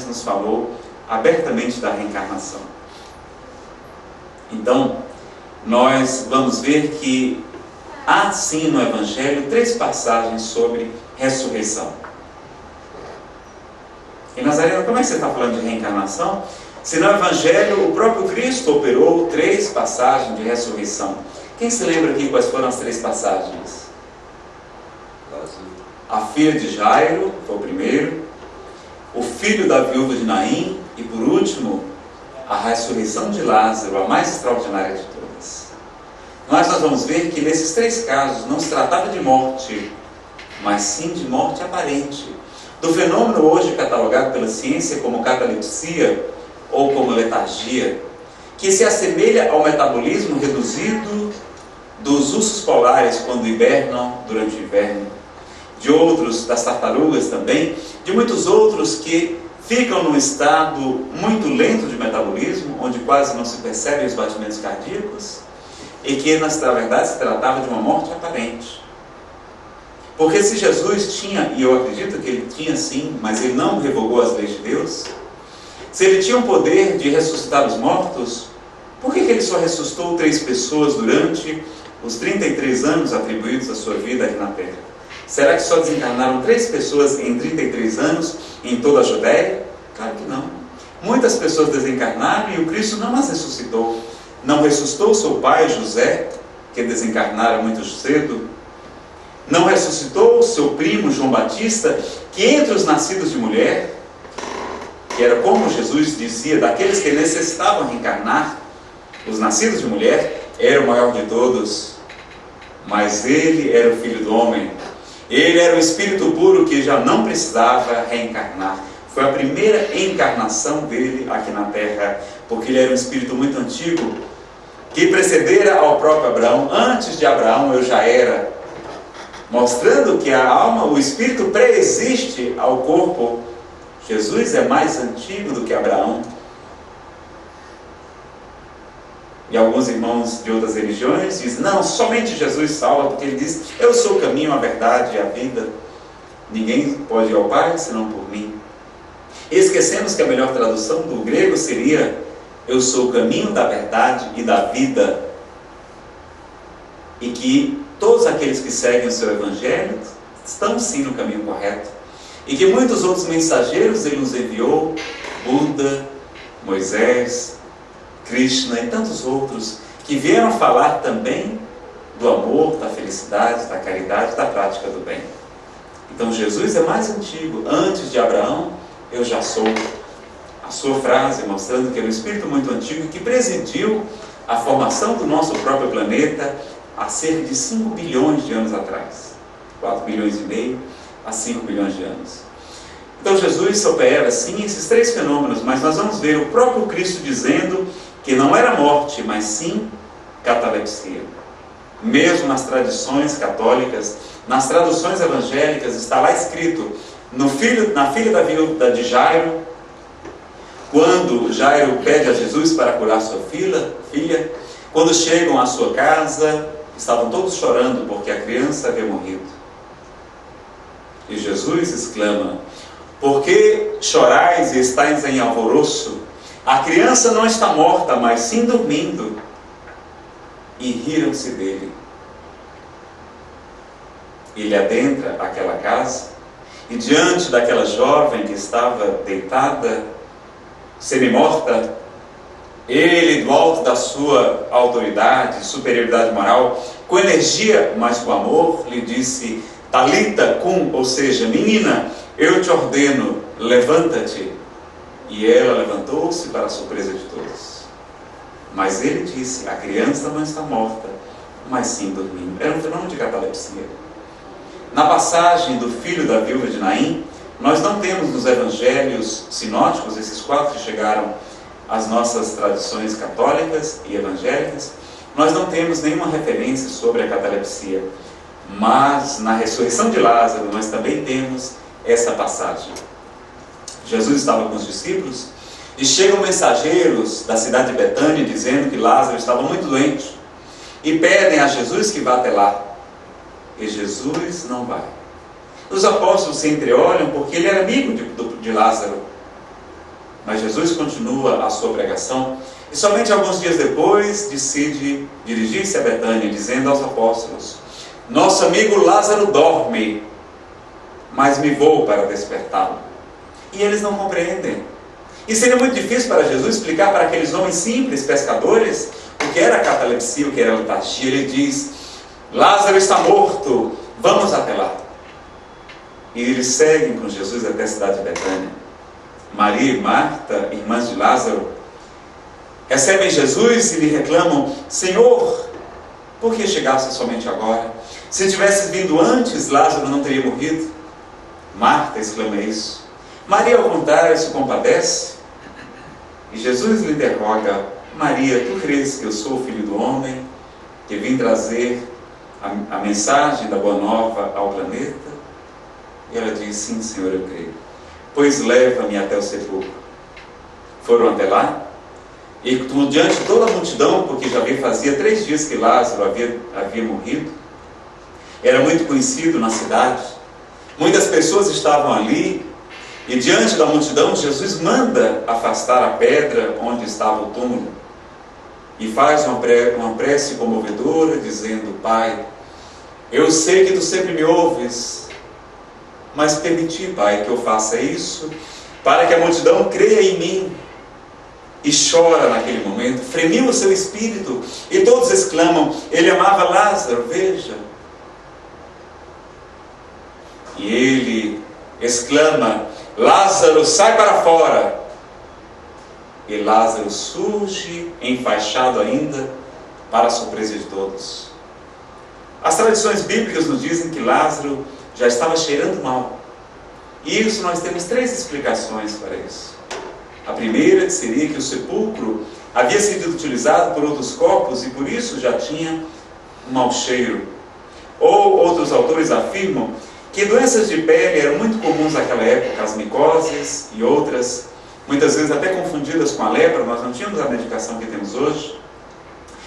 nos falou abertamente da reencarnação. Então, nós vamos ver que há sim no Evangelho 3 passagens sobre ressurreição. E Nazareno, como é que você está falando de reencarnação? Se no Evangelho o próprio Cristo operou 3 passagens de ressurreição. Quem se lembra aqui quais foram as 3 passagens? A filha de Jairo foi o primeiro, o filho da viúva de Naim e, por último, a ressurreição de Lázaro, a mais extraordinária de todas. Nós vamos ver que nesses 3 casos não se tratava de morte, mas sim de morte aparente, do fenômeno hoje catalogado pela ciência como catalepsia ou como letargia, que se assemelha ao metabolismo reduzido dos ursos polares quando hibernam durante o inverno, de outros, das tartarugas também, de muitos outros que ficam num estado muito lento de metabolismo, onde quase não se percebem os batimentos cardíacos, e que na verdade se tratava de uma morte aparente. Porque se Jesus tinha, e eu acredito que ele tinha sim, mas ele não revogou as leis de Deus, se ele tinha o poder de ressuscitar os mortos, por que ele só ressuscitou 3 pessoas durante os 33 anos atribuídos à sua vida aqui na Terra? Será que só desencarnaram 3 pessoas em 33 anos em toda a Judéia? Claro que não. Muitas pessoas desencarnaram e o Cristo não as ressuscitou. Não ressuscitou seu pai José, que desencarnara muito cedo. Não ressuscitou seu primo João Batista, que entre os nascidos de mulher, que era como Jesus dizia, daqueles que necessitavam reencarnar, os nascidos de mulher, era o maior de todos, mas ele era o Filho do Homem. Ele era o Espírito puro que já não precisava reencarnar. Foi a primeira encarnação dele aqui na Terra, porque ele era um Espírito muito antigo, que precedera ao próprio Abraão. Antes de Abraão eu já era, mostrando que a alma, o Espírito pré-existe ao corpo. Jesus é mais antigo do que Abraão. E alguns irmãos de outras religiões dizem, não, somente Jesus salva, porque ele diz, eu sou o caminho, a verdade e a vida. Ninguém pode ir ao Pai senão por mim. Esquecemos que a melhor tradução do grego seria, eu sou o caminho da verdade e da vida. E que todos aqueles que seguem o seu Evangelho estão sim no caminho correto. E que muitos outros mensageiros ele nos enviou, Buda, Moisés, Krishna e tantos outros, que vieram falar também do amor, da felicidade, da caridade, da prática do bem. Então Jesus é mais antigo. Antes de Abraão, eu já sou. A sua frase mostrando que é um espírito muito antigo que presidiu a formação do nosso próprio planeta há cerca de 5 bilhões de anos atrás. 4 bilhões e meio a 5 bilhões de anos. Então Jesus opera sim esses 3 fenômenos, mas nós vamos ver o próprio Cristo dizendo que não era morte, mas sim catalepsia. Mesmo nas tradições católicas, nas traduções evangélicas, está lá escrito, na filha da viúva de Jairo, quando Jairo pede a Jesus para curar sua filha, quando chegam à sua casa, estavam todos chorando porque a criança havia morrido. E Jesus exclama, por que chorais e estáis em alvoroço? A criança não está morta, mas sim dormindo. E riram-se dele. Ele adentra aquela casa, e diante daquela jovem que estava deitada, semi-morta, ele, do alto da sua autoridade, superioridade moral, com energia, mas com amor, lhe disse, Talita cum, ou seja, menina, eu te ordeno, levanta-te. E ela levantou-se para a surpresa de todos. Mas ele disse, a criança não está morta, mas sim dormindo. Era um fenômeno de catalepsia. Na passagem do filho da viúva de Naim, nós não temos nos evangelhos sinóticos, esses 4 que chegaram às nossas tradições católicas e evangélicas, nós não temos nenhuma referência sobre a catalepsia. Mas na ressurreição de Lázaro nós também temos essa passagem. Jesus estava com os discípulos e chegam mensageiros da cidade de Betânia dizendo que Lázaro estava muito doente e pedem a Jesus que vá até lá. E Jesus não vai. Os apóstolos se entreolham porque ele era amigo de Lázaro. Mas Jesus continua a sua pregação e somente alguns dias depois decide dirigir-se a Betânia, dizendo aos apóstolos: nosso amigo Lázaro dorme, mas me vou para despertá-lo. E eles não compreendem. E seria muito difícil para Jesus explicar para aqueles homens simples, pescadores, o que era catalepsia, o que era letargia. Ele diz: Lázaro está morto, vamos até lá. E eles seguem com Jesus até a cidade de Betânia. Maria e Marta, irmãs de Lázaro, recebem Jesus e lhe reclamam: Senhor, por que chegaste somente agora? Se tivesse vindo antes, Lázaro não teria morrido. Marta exclama isso. Maria, ao contrário, se compadece. E Jesus lhe interroga: Maria, tu crês que eu sou o Filho do Homem, que vim trazer a mensagem da Boa Nova ao planeta? E ela diz: sim, Senhor, eu creio. Pois leva-me até o sepulcro. Foram até lá, e diante de toda a multidão, porque já fazia 3 dias que Lázaro havia morrido, era muito conhecido na cidade, muitas pessoas estavam ali, e diante da multidão, Jesus manda afastar a pedra onde estava o túmulo, e faz uma prece comovedora, dizendo: Pai, eu sei que tu sempre me ouves, mas permiti, Pai, que eu faça isso, para que a multidão creia em mim. E chora naquele momento, fremiu o seu espírito, e todos exclamam: ele amava Lázaro, veja. E ele exclama: Lázaro, sai para fora. E Lázaro surge, enfaixado ainda, para a surpresa de todos. As tradições bíblicas nos dizem que Lázaro já estava cheirando mal. E isso nós temos 3 explicações para isso. A primeira seria que o sepulcro havia sido utilizado por outros corpos e por isso já tinha um mau cheiro. Ou outros autores afirmam que doenças de pele eram muito comuns naquela época, as micoses e outras, muitas vezes até confundidas com a lepra. Nós não tínhamos a medicação que temos hoje.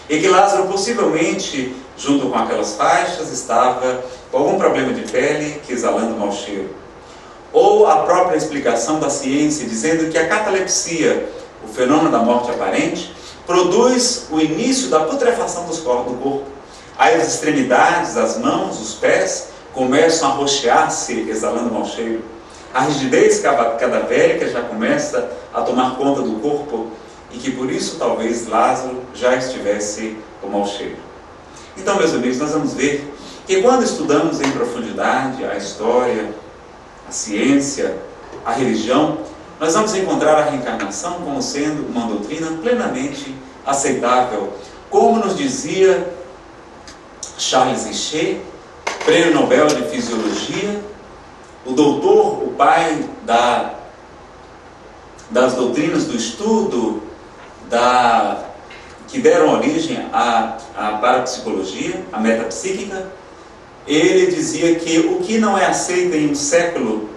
E que Lázaro possivelmente, junto com aquelas faixas, estava com algum problema de pele que exalando mau cheiro. Ou a própria explicação da ciência, dizendo que a catalepsia, o fenômeno da morte aparente, produz o início da putrefação dos corpos do corpo. As extremidades, as mãos, os pés, começam a roxear-se, exalando mau cheiro. A rigidez cadavérica já começa a tomar conta do corpo, e que por isso talvez Lázaro já estivesse com mau cheiro. Então, meus amigos, nós vamos ver que quando estudamos em profundidade a história, a ciência, a religião, nós vamos encontrar a reencarnação como sendo uma doutrina plenamente aceitável. Como nos dizia Charles Richer, Prêmio Nobel de Fisiologia, o doutor, o pai das doutrinas do estudo, que deram origem à parapsicologia, à metapsíquica. Ele dizia que o que não é aceito em um século